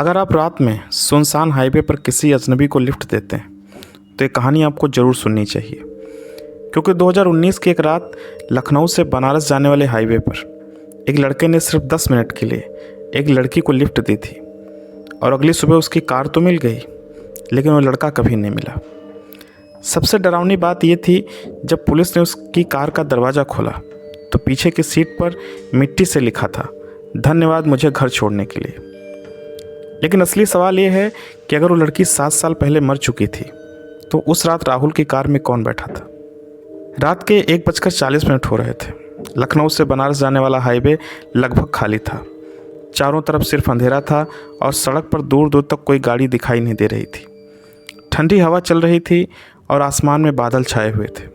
अगर आप रात में सुनसान हाईवे पर किसी अजनबी को लिफ्ट देते हैं तो ये कहानी आपको ज़रूर सुननी चाहिए, क्योंकि 2019 की एक रात लखनऊ से बनारस जाने वाले हाईवे पर एक लड़के ने सिर्फ 10 मिनट के लिए एक लड़की को लिफ्ट दी थी और अगली सुबह उसकी कार तो मिल गई, लेकिन वो लड़का कभी नहीं मिला। सबसे डरावनी बात ये थी, जब पुलिस ने उसकी कार का दरवाज़ा खोला तो पीछे की सीट पर मिट्टी से लिखा था, धन्यवाद मुझे घर छोड़ने के लिए। लेकिन असली सवाल ये है कि अगर वो लड़की 7 साल पहले मर चुकी थी तो उस रात राहुल की कार में कौन बैठा था। रात के 1:40 हो रहे थे। लखनऊ से बनारस जाने वाला हाईवे लगभग खाली था। चारों तरफ सिर्फ अंधेरा था और सड़क पर दूर दूर तक कोई गाड़ी दिखाई नहीं दे रही थी। ठंडी हवा चल रही थी और आसमान में बादल छाए हुए थे।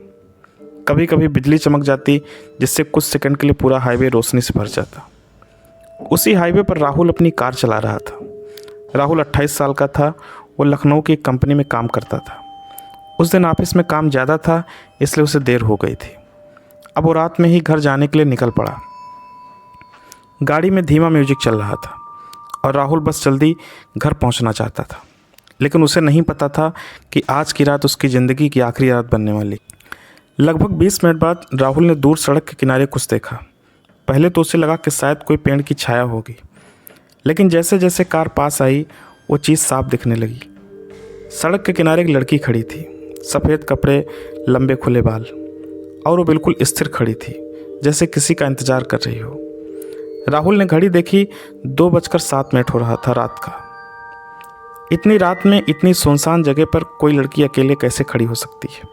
कभी कभी बिजली चमक जाती, जिससे कुछ सेकंड के लिए पूरा हाईवे रोशनी से भर जाता। उसी हाईवे पर राहुल अपनी कार चला रहा था। राहुल 28 साल का था। वो लखनऊ की एक कंपनी में काम करता था। उस दिन ऑफिस में काम ज़्यादा था, इसलिए उसे देर हो गई थी। अब वो रात में ही घर जाने के लिए निकल पड़ा। गाड़ी में धीमा म्यूजिक चल रहा था और राहुल बस जल्दी घर पहुंचना चाहता था, लेकिन उसे नहीं पता था कि आज की रात उसकी ज़िंदगी की आखिरी रात बनने वाली। लगभग 20 मिनट बाद राहुल ने दूर सड़क के किनारे कुछ देखा। पहले तो उसे लगा कि शायद कोई पेड़ की छाया होगी, लेकिन जैसे जैसे कार पास आई वो चीज़ साफ दिखने लगी। सड़क के किनारे एक लड़की खड़ी थी, सफ़ेद कपड़े, लंबे खुले बाल, और वो बिल्कुल स्थिर खड़ी थी, जैसे किसी का इंतज़ार कर रही हो। राहुल ने घड़ी देखी, 2:07 हो रहा था रात का। इतनी रात में इतनी सुनसान जगह पर कोई लड़की अकेले कैसे खड़ी हो सकती है,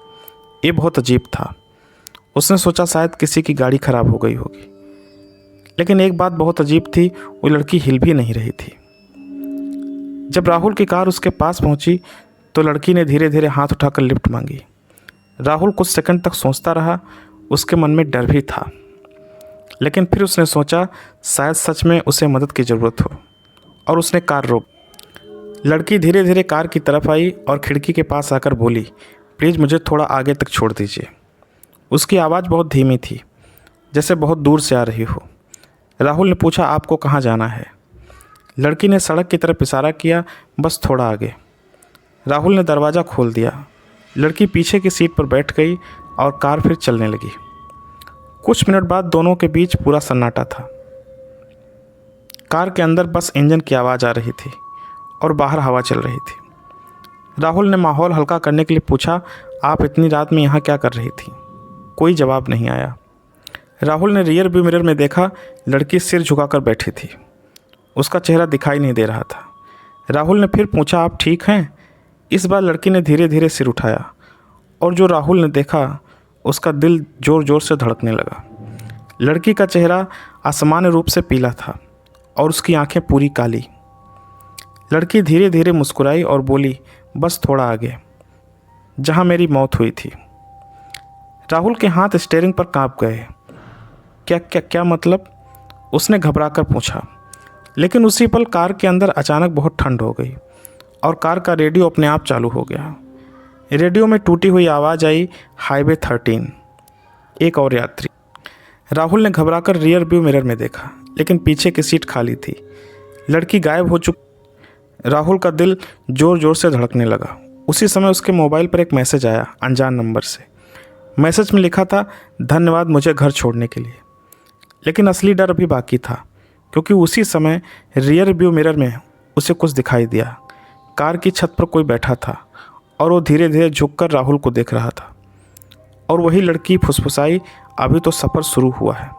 ये बहुत अजीब था। उसने सोचा शायद किसी की गाड़ी खराब हो गई होगी, लेकिन एक बात बहुत अजीब थी, वो लड़की हिल भी नहीं रही थी। जब राहुल की कार उसके पास पहुंची तो लड़की ने धीरे धीरे हाथ उठाकर लिफ्ट मांगी। राहुल कुछ सेकंड तक सोचता रहा। उसके मन में डर भी था, लेकिन फिर उसने सोचा शायद सच में उसे मदद की ज़रूरत हो, और उसने कार रोक। लड़की धीरे धीरे कार की तरफ आई और खिड़की के पास आकर बोली, प्लीज़ मुझे थोड़ा आगे तक छोड़ दीजिए। उसकी आवाज़ बहुत धीमी थी, जैसे बहुत दूर से आ रही हो। राहुल ने पूछा, आपको कहाँ जाना है? लड़की ने सड़क की तरफ इशारा किया, बस थोड़ा आगे। राहुल ने दरवाज़ा खोल दिया। लड़की पीछे की सीट पर बैठ गई और कार फिर चलने लगी। कुछ मिनट बाद दोनों के बीच पूरा सन्नाटा था। कार के अंदर बस इंजन की आवाज़ आ रही थी और बाहर हवा चल रही थी। राहुल ने माहौल हल्का करने के लिए पूछा, आप इतनी रात में यहाँ क्या कर रही थी? कोई जवाब नहीं आया। राहुल ने रियर व्यू मिरर में देखा, लड़की सिर झुकाकर बैठी थी। उसका चेहरा दिखाई नहीं दे रहा था। राहुल ने फिर पूछा, आप ठीक हैं? इस बार लड़की ने धीरे धीरे सिर उठाया, और जो राहुल ने देखा उसका दिल ज़ोर ज़ोर से धड़कने लगा। लड़की का चेहरा असामान्य रूप से पीला था और उसकी आंखें पूरी काली। लड़की धीरे धीरे मुस्कुराई और बोली, बस थोड़ा आगे, जहाँ मेरी मौत हुई थी। राहुल के हाथ स्टीयरिंग पर कांप गए। क्या क्या क्या मतलब? उसने घबराकर पूछा। लेकिन उसी पल कार के अंदर अचानक बहुत ठंड हो गई और कार का रेडियो अपने आप चालू हो गया। रेडियो में टूटी हुई आवाज़ आई, हाईवे 13, एक और यात्री। राहुल ने घबराकर रियर व्यू मिरर में देखा, लेकिन पीछे की सीट खाली थी। लड़की गायब हो चुकी। राहुल का दिल ज़ोर ज़ोर से धड़कने लगा। उसी समय उसके मोबाइल पर एक मैसेज आया, अनजान नंबर से। मैसेज में लिखा था, धन्यवाद मुझे घर छोड़ने के लिए। लेकिन असली डर अभी बाकी था, क्योंकि उसी समय रियर व्यू मिरर में उसे कुछ दिखाई दिया। कार की छत पर कोई बैठा था और वो धीरे धीरे झुककर राहुल को देख रहा था। और वही लड़की फुसफुसाई, अभी तो सफ़र शुरू हुआ है।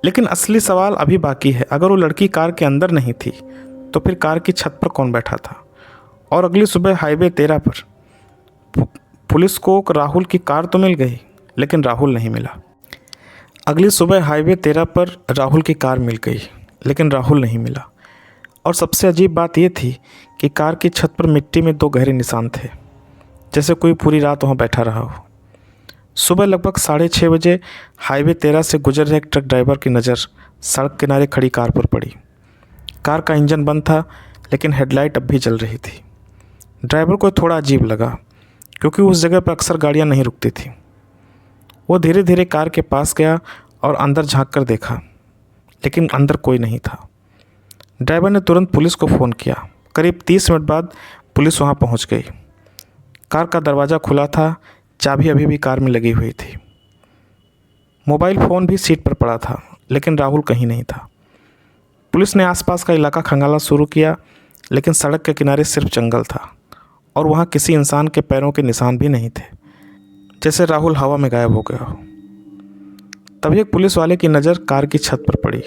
लेकिन असली सवाल अभी बाकी है। अगर वो लड़की कार के अंदर नहीं थी तो फिर कार की छत पर कौन बैठा था? और अगली सुबह हाईवे 13 पर पुलिस को राहुल की कार तो मिल गई, लेकिन राहुल नहीं मिला। अगली सुबह हाईवे 13 पर राहुल की कार मिल गई, लेकिन राहुल नहीं मिला। और सबसे अजीब बात यह थी कि कार की छत पर मिट्टी में 2 गहरे निशान थे, जैसे कोई पूरी रात वहाँ बैठा रहा हो। सुबह लगभग 6:30 बजे हाईवे 13 से गुजर रहे एक ट्रक ड्राइवर की नज़र सड़क किनारे खड़ी कार पर पड़ी। कार का इंजन बंद था, लेकिन हेडलाइट अब भी जल रही थी। ड्राइवर को थोड़ा अजीब लगा, क्योंकि उस जगह पर अक्सर गाड़ियाँ नहीं रुकती थी। वो धीरे धीरे कार के पास गया और अंदर झांक कर देखा, लेकिन अंदर कोई नहीं था। ड्राइवर ने तुरंत पुलिस को फ़ोन किया। करीब 30 मिनट बाद पुलिस वहां पहुंच गई। कार का दरवाज़ा खुला था, चाबी अभी भी कार में लगी हुई थी। मोबाइल फ़ोन भी सीट पर पड़ा था, लेकिन राहुल कहीं नहीं था। पुलिस ने आसपास का इलाका खंगालना शुरू किया, लेकिन सड़क के किनारे सिर्फ जंगल था और वहाँ किसी इंसान के पैरों के निशान भी नहीं थे, जैसे राहुल हवा में गायब हो गया हो। तभी एक पुलिस वाले की नज़र कार की छत पर पड़ी।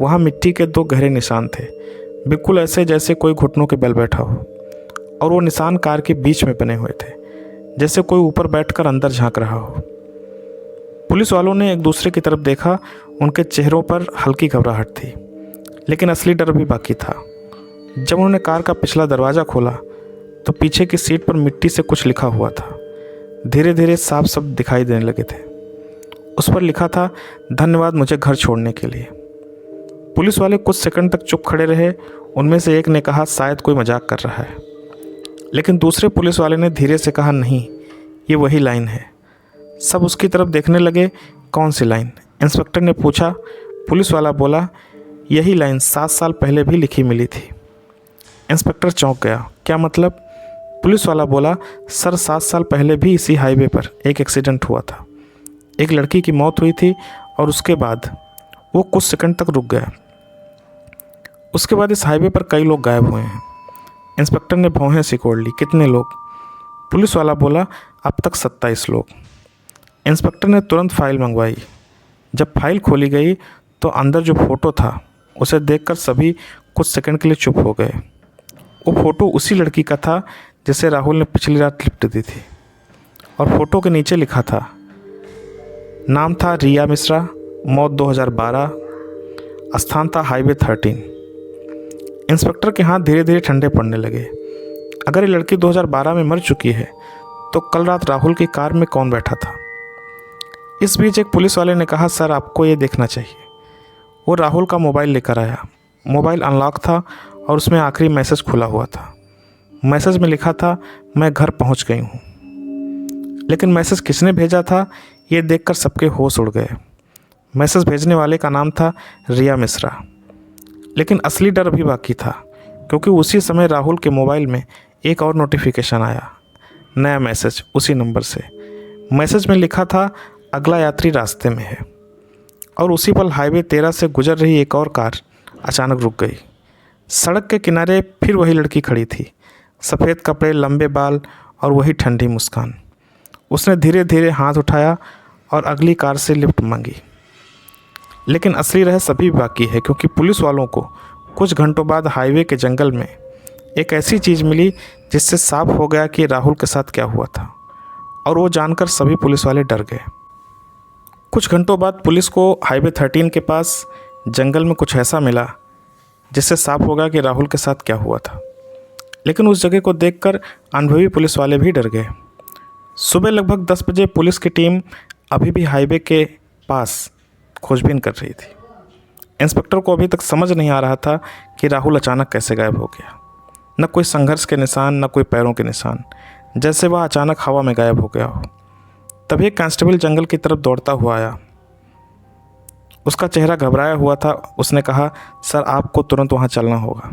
वहाँ मिट्टी के 2 गहरे निशान थे, बिल्कुल ऐसे जैसे कोई घुटनों के बल बैठा हो, और वो निशान कार के बीच में बने हुए थे, जैसे कोई ऊपर बैठकर अंदर झांक रहा हो। पुलिस वालों ने एक दूसरे की तरफ देखा। उनके चेहरों पर हल्की घबराहट थी, लेकिन असली डर भी बाकी था। जब उन्होंने कार का पिछला दरवाज़ा खोला तो पीछे की सीट पर मिट्टी से कुछ लिखा हुआ था। धीरे धीरे साफ शब्द दिखाई देने लगे थे। उस पर लिखा था, धन्यवाद मुझे घर छोड़ने के लिए। पुलिस वाले कुछ सेकंड तक चुप खड़े रहे। उनमें से एक ने कहा, शायद कोई मजाक कर रहा है। लेकिन दूसरे पुलिस वाले ने धीरे से कहा, नहीं, ये वही लाइन है। सब उसकी तरफ देखने लगे। कौन सी लाइन? इंस्पेक्टर ने पूछा। पुलिस वाला बोला, यही लाइन 7 साल पहले भी लिखी मिली थी। इंस्पेक्टर चौंक गया। क्या मतलब? पुलिस वाला बोला, सर 7 साल पहले भी इसी हाईवे पर एक एक्सीडेंट हुआ था। एक लड़की की मौत हुई थी और उसके बाद वो कुछ सेकंड तक रुक गया। उसके बाद इस हाईवे पर कई लोग गायब हुए हैं। इंस्पेक्टर ने भौहें सिकोड़ ली। कितने लोग? पुलिस वाला बोला, अब तक 27 लोग। इंस्पेक्टर ने तुरंत फाइल मंगवाई। जब फाइल खोली गई तो अंदर जो फ़ोटो था उसे देखकर सभी कुछ सेकंड के लिए चुप हो गए। वो फ़ोटो उसी लड़की का था जिसे राहुल ने पिछली रात लिफ्ट दी थी, और फ़ोटो के नीचे लिखा था, नाम था रिया मिश्रा, मौत 2012, स्थान था हाईवे 13। इंस्पेक्टर के हाथ धीरे धीरे ठंडे पड़ने लगे। अगर ये लड़की 2012 में मर चुकी है तो कल रात राहुल की कार में कौन बैठा था? इस बीच एक पुलिस वाले ने कहा, सर आपको ये देखना चाहिए। वो राहुल का मोबाइल लेकर आया। मोबाइल अनलॉक था और उसमें आखिरी मैसेज खुला हुआ था। मैसेज में लिखा था, मैं घर पहुंच गई हूँ। लेकिन मैसेज किसने भेजा था ये देखकर सबके होश उड़ गए। मैसेज भेजने वाले का नाम था रिया मिश्रा। लेकिन असली डर अभी बाकी था, क्योंकि उसी समय राहुल के मोबाइल में एक और नोटिफिकेशन आया, नया मैसेज उसी नंबर से। मैसेज में लिखा था, अगला यात्री रास्ते में है। और उसी पल हाईवे 13 से गुजर रही एक और कार अचानक रुक गई। सड़क के किनारे फिर वही लड़की खड़ी थी, सफ़ेद कपड़े, लंबे बाल और वही ठंडी मुस्कान। उसने धीरे धीरे हाथ उठाया और अगली कार से लिफ्ट मांगी। लेकिन असली रहस्य अभी बाकी है, क्योंकि पुलिस वालों को कुछ घंटों बाद हाईवे के जंगल में एक ऐसी चीज़ मिली जिससे साफ हो गया कि राहुल के साथ क्या हुआ था, और वो जानकर सभी पुलिस वाले डर गए। कुछ घंटों बाद पुलिस को हाईवे 13 के पास जंगल में कुछ ऐसा मिला जिससे साफ हो गया कि राहुल के साथ क्या हुआ था। लेकिन उस जगह को देखकर अनुभवी पुलिस वाले भी डर गए। सुबह लगभग 10 बजे पुलिस की टीम अभी भी हाईवे के पास खोजबीन कर रही थी। इंस्पेक्टर को अभी तक समझ नहीं आ रहा था कि राहुल अचानक कैसे गायब हो गया। न कोई संघर्ष के निशान, न कोई पैरों के निशान, जैसे वह अचानक हवा में गायब हो गया हो। तभी एक कांस्टेबल जंगल की तरफ दौड़ता हुआ आया। उसका चेहरा घबराया हुआ था। उसने कहा, सर आपको तुरंत वहाँ चलना होगा।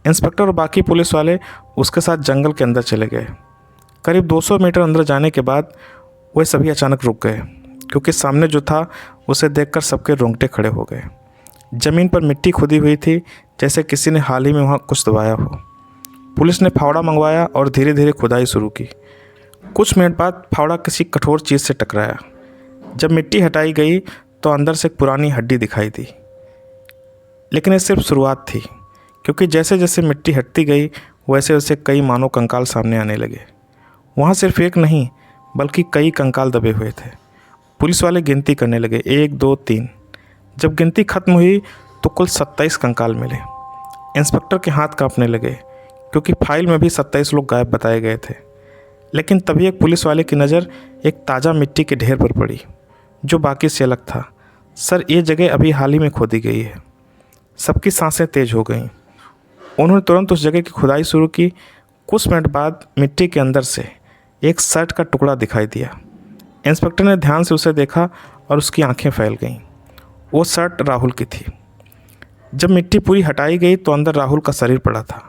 इंस्पेक्टर और बाकी पुलिस वाले उसके साथ जंगल के अंदर चले गए। करीब 200 मीटर अंदर जाने के बाद वे सभी अचानक रुक गए, क्योंकि सामने जो था उसे देखकर सबके रोंगटे खड़े हो गए। ज़मीन पर मिट्टी खुदी हुई थी, जैसे किसी ने हाल ही में वहाँ कुछ दबाया हो। पुलिस ने फावड़ा मंगवाया और धीरे धीरे खुदाई शुरू की। कुछ मिनट बाद फावड़ा किसी कठोर चीज़ से टकराया। जब मिट्टी हटाई गई तो अंदर से एक पुरानी हड्डी दिखाई दी। लेकिन ये सिर्फ शुरुआत थी, क्योंकि जैसे जैसे मिट्टी हटती गई वैसे वैसे कई मानव कंकाल सामने आने लगे। वहाँ सिर्फ एक नहीं बल्कि कई कंकाल दबे हुए थे। पुलिस वाले गिनती करने लगे, 1 2 3। जब गिनती खत्म हुई तो कुल 27 कंकाल मिले। इंस्पेक्टर के हाथ कांपने लगे, क्योंकि फाइल में भी 27 लोग गायब बताए गए थे। लेकिन तभी एक पुलिस वाले की नज़र एक ताज़ा मिट्टी के ढेर पर पड़ी, जो बाकी से अलग था। सर, ये जगह अभी हाल ही में खोदी गई है। सबकी सांसें तेज हो गईं। उन्होंने तुरंत उस जगह की खुदाई शुरू की। कुछ मिनट बाद मिट्टी के अंदर से एक शर्ट का टुकड़ा दिखाई दिया। इंस्पेक्टर ने ध्यान से उसे देखा और उसकी आंखें फैल गईं। वो शर्ट राहुल की थी। जब मिट्टी पूरी हटाई गई तो अंदर राहुल का शरीर पड़ा था,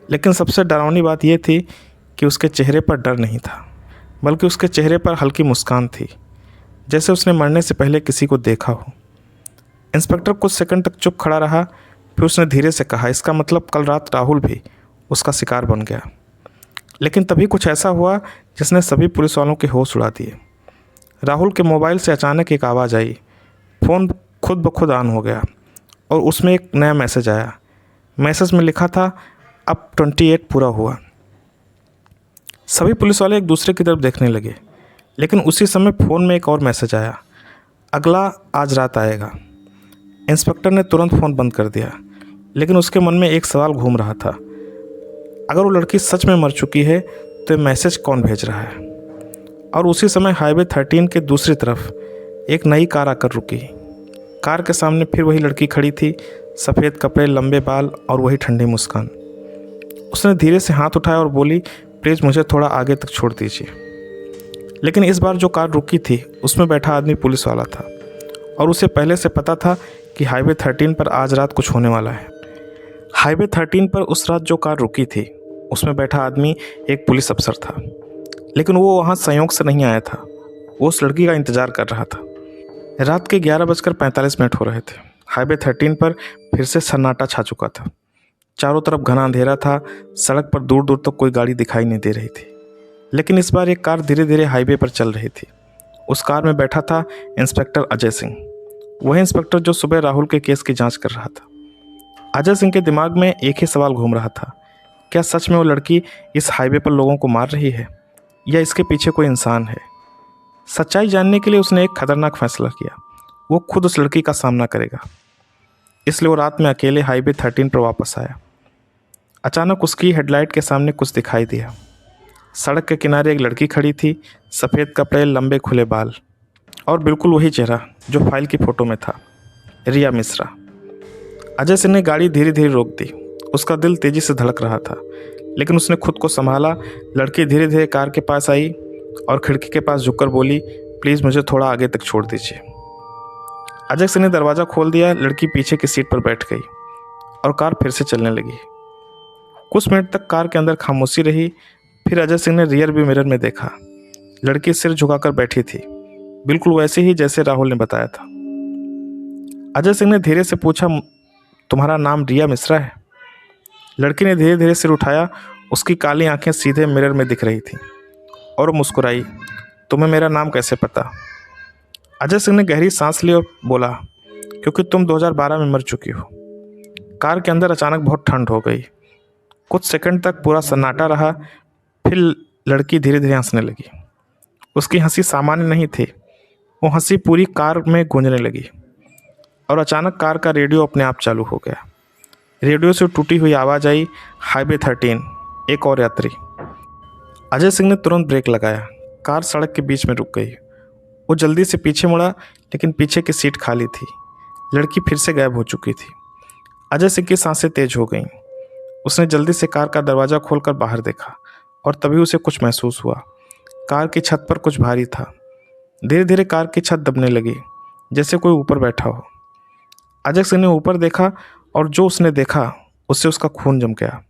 लेकिन सबसे डरावनी बात यह थी कि उसके चेहरे पर डर नहीं था, बल्कि उसके चेहरे पर हल्की मुस्कान थी, जैसे उसने मरने से पहले किसी को देखा हो। इंस्पेक्टर कुछ सेकंड तक चुप खड़ा रहा, फिर उसने धीरे से कहा, इसका मतलब कल रात राहुल भी उसका शिकार बन गया। लेकिन तभी कुछ ऐसा हुआ जिसने सभी पुलिस वालों के होश उड़ा दिए। राहुल के मोबाइल से अचानक एक आवाज़ आई, फ़ोन खुद ब खुद ऑन हो गया और उसमें एक नया मैसेज आया। मैसेज में लिखा था, अब 28 पूरा हुआ। सभी पुलिस वाले एक दूसरे की तरफ देखने लगे, लेकिन उसी समय फ़ोन में एक और मैसेज आया, अगला आज रात आएगा। इंस्पेक्टर ने तुरंत फ़ोन बंद कर दिया, लेकिन उसके मन में एक सवाल घूम रहा था, अगर वो लड़की सच में मर चुकी है तो ये मैसेज कौन भेज रहा है। और उसी समय हाईवे 13 के दूसरी तरफ एक नई कार आकर रुकी। कार के सामने फिर वही लड़की खड़ी थी, सफ़ेद कपड़े, लंबे बाल और वही ठंडी मुस्कान। उसने धीरे से हाथ उठाया और बोली, प्लीज़ मुझे थोड़ा आगे तक छोड़ दीजिए। लेकिन इस बार जो कार रुकी थी उसमें बैठा आदमी पुलिस वाला था और उसे पहले से पता था कि हाईवे 13 पर आज रात कुछ होने वाला है। हाईवे 13 पर उस रात जो कार रुकी थी उसमें बैठा आदमी एक पुलिस अफसर था, लेकिन वो वहाँ संयोग से नहीं आया था, वो उस लड़की का इंतज़ार कर रहा था। रात के 11:45 हो रहे थे। हाईवे 13 पर फिर से सन्नाटा छा चुका था। चारों तरफ घना अंधेरा था, सड़क पर दूर दूर तक कोई गाड़ी दिखाई नहीं दे रही थी। लेकिन इस बार एक कार धीरे धीरे हाईवे पर चल रही थी। उस कार में बैठा था इंस्पेक्टर अजय सिंह, वही इंस्पेक्टर जो सुबह राहुल के केस की जांच कर रहा था। अजय सिंह के दिमाग में एक ही सवाल घूम रहा था, क्या सच में वो लड़की इस हाईवे पर लोगों को मार रही है या इसके पीछे कोई इंसान है। सच्चाई जानने के लिए उसने एक खतरनाक फैसला किया, वो खुद उस लड़की का सामना करेगा। इसलिए वो रात में अकेले हाईवे 13 पर वापस आया। अचानक उसकी हेडलाइट के सामने कुछ दिखाई दिया। सड़क के किनारे एक लड़की खड़ी थी, सफ़ेद कपड़े, लंबे खुले बाल और बिल्कुल वही चेहरा जो फाइल की फ़ोटो में था, रिया मिश्रा। अजय सिंह ने गाड़ी धीरे धीरे रोक दी। उसका दिल तेज़ी से धड़क रहा था, लेकिन उसने खुद को संभाला। लड़की धीरे धीरे कार के पास आई और खिड़की के पास झुककर बोली, प्लीज़ मुझे थोड़ा आगे तक छोड़ दीजिए। अजय सिंह ने दरवाज़ा खोल दिया। लड़की पीछे की सीट पर बैठ गई और कार फिर से चलने लगी। कुछ मिनट तक कार के अंदर खामोशी रही। फिर अजय सिंह ने रियर व्यू मिरर में देखा, लड़की सिर झुकाकर बैठी थी, बिल्कुल वैसे ही जैसे राहुल ने बताया था। अजय सिंह ने धीरे से पूछा, तुम्हारा नाम रिया मिश्रा है? लड़की ने धीरे धीरे सिर उठाया। उसकी काली आंखें सीधे मिरर में दिख रही थीं और वो मुस्कुराई, तुम्हें मेरा नाम कैसे पता? अजय सिंह ने गहरी सांस ली और बोला, क्योंकि तुम 2012 में मर चुकी हो। कार के अंदर अचानक बहुत ठंड हो गई। कुछ सेकंड तक पूरा सन्नाटा रहा। फिर लड़की धीरे धीरे हंसने लगी। उसकी हंसी सामान्य नहीं थी, वो हंसी पूरी कार में गूंजने लगी। और अचानक कार का रेडियो अपने आप चालू हो गया। रेडियो से टूटी हुई आवाज़ आई, हाईवे 13, एक और यात्री। अजय सिंह ने तुरंत ब्रेक लगाया। कार सड़क के बीच में रुक गई। वो जल्दी से पीछे मुड़ा, लेकिन पीछे की सीट खाली थी। लड़की फिर से गायब हो चुकी थी। अजय सिंह की सांसें तेज हो गईं। उसने जल्दी से कार का दरवाज़ा खोलकर बाहर देखा और तभी उसे कुछ महसूस हुआ। कार की छत पर कुछ भारी था। धीरे धीरे कार की छत दबने लगी, जैसे कोई ऊपर बैठा हो। अजय सिंह ने ऊपर देखा और जो उसने देखा उससे उसका खून जम गया।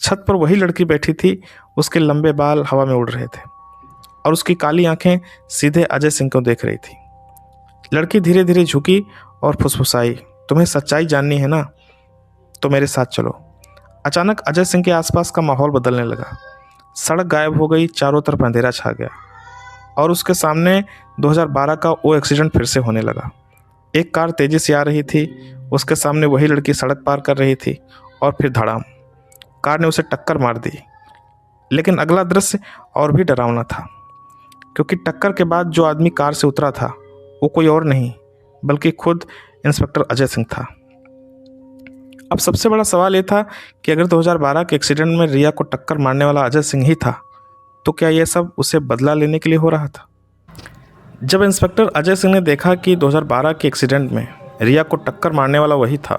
छत पर वही लड़की बैठी थी। उसके लंबे बाल हवा में उड़ रहे थे और उसकी काली आंखें सीधे अजय सिंह को देख रही थी। लड़की धीरे धीरे झुकी और फुसफुसाई, तुम्हें सच्चाई जाननी है ना, तो मेरे साथ चलो। अचानक अजय सिंह के आसपास का माहौल बदलने लगा। सड़क गायब हो गई, चारों तरफ अंधेरा छा गया और उसके सामने 2012 का वो एक्सीडेंट फिर से होने लगा। एक कार तेज़ी से आ रही थी, उसके सामने वही लड़की सड़क पार कर रही थी और फिर धड़ाम, कार ने उसे टक्कर मार दी। लेकिन अगला दृश्य और भी डरावना था, क्योंकि टक्कर के बाद जो आदमी कार से उतरा था वो कोई और नहीं बल्कि खुद इंस्पेक्टर अजय सिंह था। अब सबसे बड़ा सवाल ये था कि अगर 2012 के एक्सीडेंट में रिया को टक्कर मारने वाला अजय सिंह ही था, तो क्या ये सब उसे बदला लेने के लिए हो रहा था? जब इंस्पेक्टर अजय सिंह ने देखा कि 2012 के एक्सीडेंट में रिया को टक्कर मारने वाला वही था,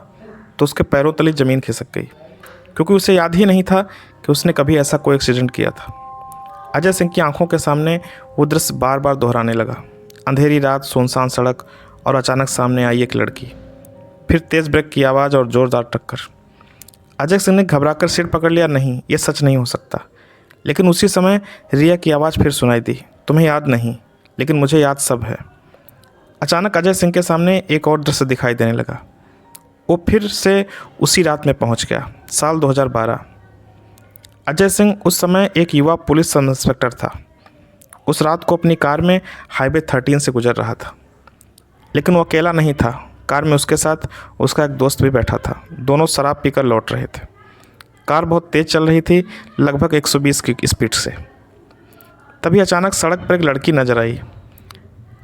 तो उसके पैरों तले ज़मीन खिसक गई, क्योंकि उसे याद ही नहीं था कि उसने कभी ऐसा कोई एक्सीडेंट किया था। अजय सिंह की आंखों के सामने वो दृश्य बार बार दोहराने लगा। अंधेरी रात, सुनसान सड़क और अचानक सामने आई एक लड़की। फिर तेज़ ब्रेक की आवाज़ और ज़ोरदार टक्कर। अजय सिंह ने घबराकर सिर पकड़ लिया, नहीं, ये सच नहीं हो सकता। लेकिन उसी समय रिया की आवाज़ फिर सुनाई दी, तुम्हें याद नहीं, लेकिन मुझे याद सब है। अचानक अजय सिंह के सामने एक और दृश्य दिखाई देने लगा। वो फिर से उसी रात में पहुंच गया, साल 2012। अजय सिंह उस समय एक युवा पुलिस सब इंस्पेक्टर था। उस रात को अपनी कार में हाईवे 13 से गुजर रहा था। लेकिन वो अकेला नहीं था, कार में उसके साथ उसका एक दोस्त भी बैठा था। दोनों शराब पीकर लौट रहे थे। कार बहुत तेज़ चल रही थी, लगभग 120 की स्पीड से। तभी अचानक सड़क पर एक लड़की नजर आई।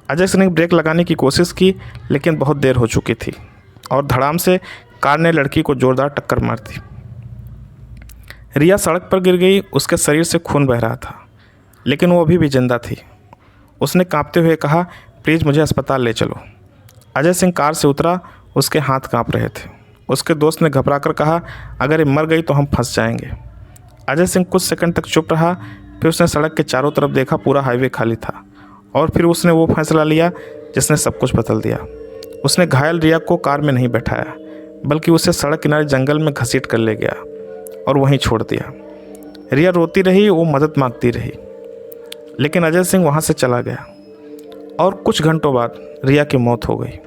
अजय सिंह ने ब्रेक लगाने की कोशिश की, लेकिन बहुत देर हो चुकी थी और धड़ाम से कार ने लड़की को जोरदार टक्कर मार दी। रिया सड़क पर गिर गई, उसके शरीर से खून बह रहा था, लेकिन वो अभी भी जिंदा थी। उसने कांपते हुए कहा, प्लीज़ मुझे अस्पताल ले चलो। अजय सिंह कार से उतरा, उसके हाथ कांप रहे थे। उसके दोस्त ने घबराकर कहा, अगर ये मर गई तो हम फंस जाएंगे। अजय सिंह कुछ सेकंड तक चुप रहा, फिर उसने सड़क के चारों तरफ देखा, पूरा हाईवे खाली था। और फिर उसने वो फैसला लिया जिसने सब कुछ बदल दिया। उसने घायल रिया को कार में नहीं बैठाया, बल्कि उसे सड़क किनारे जंगल में घसीट कर ले गया और वहीं छोड़ दिया। रिया रोती रही, वो मदद मांगती रही, लेकिन अजय सिंह वहाँ से चला गया और कुछ घंटों बाद रिया की मौत हो गई।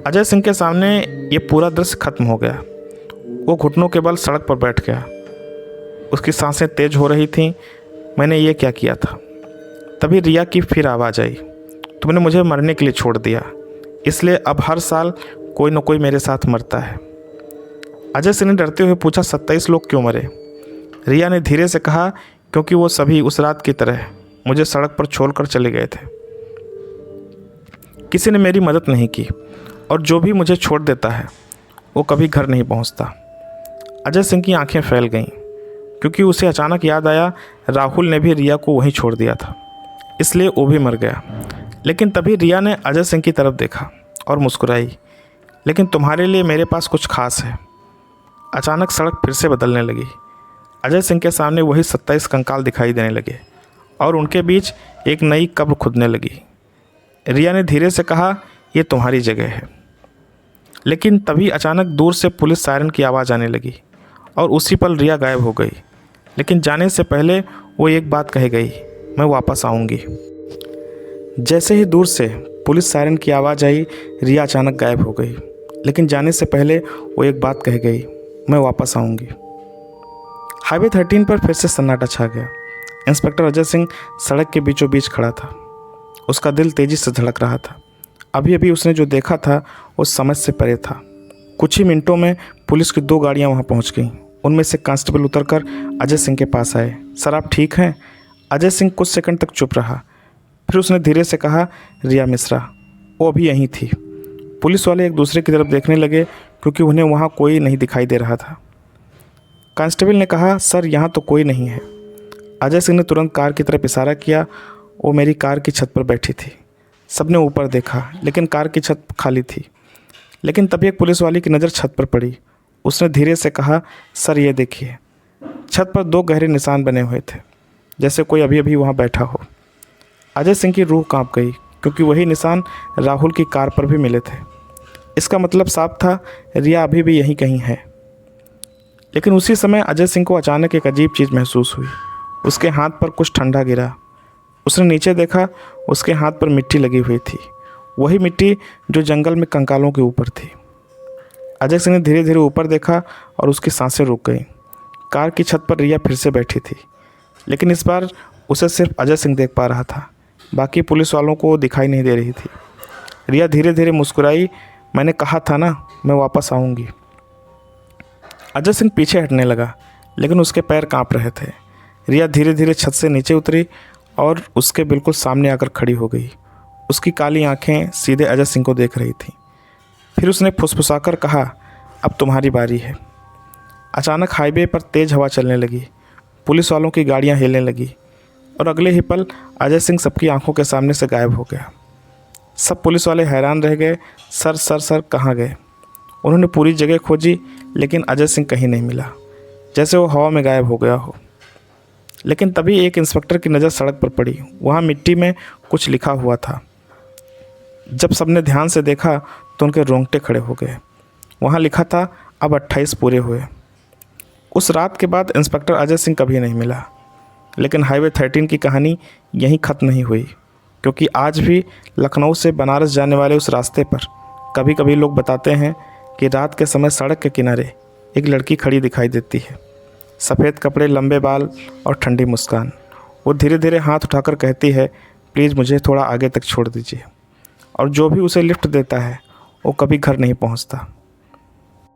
अजय सिंह के सामने ये पूरा दृश्य खत्म हो गया। वो घुटनों के बल सड़क पर बैठ गया। उसकी सांसें तेज हो रही थीं। मैंने ये क्या किया था? तभी रिया की फिर आवाज़ आई, तुमने मुझे मरने के लिए छोड़ दिया, इसलिए अब हर साल कोई न कोई मेरे साथ मरता है। अजय सिंह ने डरते हुए पूछा, 27 लोग क्यों मरे? रिया ने धीरे से कहा, क्योंकि वो सभी उस रात की तरह मुझे सड़क पर छोड़कर चले गए थे। किसी ने मेरी मदद नहीं की, और जो भी मुझे छोड़ देता है वो कभी घर नहीं पहुंचता। अजय सिंह की आंखें फैल गईं, क्योंकि उसे अचानक याद आया राहुल ने भी रिया को वहीं छोड़ दिया था, इसलिए वो भी मर गया। लेकिन तभी रिया ने अजय सिंह की तरफ देखा और मुस्कुराई, लेकिन तुम्हारे लिए मेरे पास कुछ खास है। अचानक सड़क फिर से बदलने लगी। अजय सिंह के सामने वही 27 कंकाल दिखाई देने लगे और उनके बीच एक नई कब्र खुदने लगी। रिया ने धीरे से कहा, ये तुम्हारी जगह है। लेकिन तभी अचानक दूर से पुलिस सायरन की आवाज़ आने लगी और उसी पल रिया गायब हो गई। लेकिन जाने से पहले वो एक बात कह गई, मैं वापस आऊँगी। जैसे ही दूर से पुलिस सायरन की आवाज़ आई, रिया अचानक गायब हो गई। लेकिन जाने से पहले वो एक बात कह गई, मैं वापस आऊँगी। हाईवे 13 पर फिर से सन्नाटा छा गया। इंस्पेक्टर अजय सिंह सड़क के बीचों बीच खड़ा था। उसका दिल तेज़ी से धड़क रहा था। अभी अभी उसने जो देखा था वो समझ से परे था। कुछ ही मिनटों में पुलिस की 2 गाड़ियां वहां पहुंच गईं। उनमें से कांस्टेबल उतरकर अजय सिंह के पास आए। सर, आप ठीक हैं? अजय सिंह कुछ सेकंड तक चुप रहा, फिर उसने धीरे से कहा, रिया मिश्रा, वो अभी यहीं थी। पुलिस वाले एक दूसरे की तरफ देखने लगे, क्योंकि उन्हें वहाँ कोई नहीं दिखाई दे रहा था। कांस्टेबल ने कहा, सर यहाँ तो कोई नहीं है। अजय सिंह ने तुरंत कार की तरफ इशारा किया। वो मेरी कार की छत पर बैठी थी। सबने ऊपर देखा, लेकिन कार की छत खाली थी। लेकिन तभी एक पुलिस वाली की नज़र छत पर पड़ी। उसने धीरे से कहा, सर ये देखिए। छत पर 2 गहरे निशान बने हुए थे, जैसे कोई अभी अभी वहाँ बैठा हो। अजय सिंह की रूह कांप गई, क्योंकि वही निशान राहुल की कार पर भी मिले थे। इसका मतलब साफ था, रिया अभी भी यहीं कहीं है। लेकिन उसी समय अजय सिंह को अचानक एक अजीब चीज़ महसूस हुई। उसके हाथ पर कुछ ठंडा गिरा। उसने नीचे देखा, उसके हाथ पर मिट्टी लगी हुई थी, वही मिट्टी जो जंगल में कंकालों के ऊपर थी। अजय सिंह ने धीरे धीरे ऊपर देखा और उसकी सांसें रुक गईं। कार की छत पर रिया फिर से बैठी थी, लेकिन इस बार उसे सिर्फ अजय सिंह देख पा रहा था। बाकी पुलिस वालों को दिखाई नहीं दे रही थी। रिया धीरे धीरे मुस्कुराई, मैंने कहा था ना, मैं वापस आऊँगी। अजय सिंह पीछे हटने लगा, लेकिन उसके पैर काँप रहे थे। रिया धीरे धीरे छत से नीचे उतरी और उसके बिल्कुल सामने आकर खड़ी हो गई। उसकी काली आंखें सीधे अजय सिंह को देख रही थीं। फिर उसने फुसफुसाकर कहा, अब तुम्हारी बारी है। अचानक हाईवे पर तेज़ हवा चलने लगी। पुलिस वालों की गाड़ियां हिलने लगी और अगले ही पल अजय सिंह सबकी आंखों के सामने से गायब हो गया। सब पुलिस वाले हैरान रह गए। सर सर सर कहाँ गए? उन्होंने पूरी जगह खोजी, लेकिन अजय सिंह कहीं नहीं मिला, जैसे वो हवा में गायब हो गया हो। लेकिन तभी एक इंस्पेक्टर की नज़र सड़क पर पड़ी। वहाँ मिट्टी में कुछ लिखा हुआ था। जब सबने ध्यान से देखा तो उनके रोंगटे खड़े हो गए। वहाँ लिखा था अब 28 पूरे हुए। उस रात के बाद इंस्पेक्टर अजय सिंह कभी नहीं मिला। लेकिन हाईवे 13 की कहानी यहीं ख़त्म नहीं हुई, क्योंकि आज भी लखनऊ से बनारस जाने वाले उस रास्ते पर कभी कभी लोग बताते हैं कि रात के समय सड़क के किनारे एक लड़की खड़ी दिखाई देती है। सफ़ेद कपड़े, लंबे बाल और ठंडी मुस्कान। वो धीरे धीरे हाथ उठाकर कहती है, प्लीज़ मुझे थोड़ा आगे तक छोड़ दीजिए। और जो भी उसे लिफ्ट देता है वो कभी घर नहीं पहुंचता।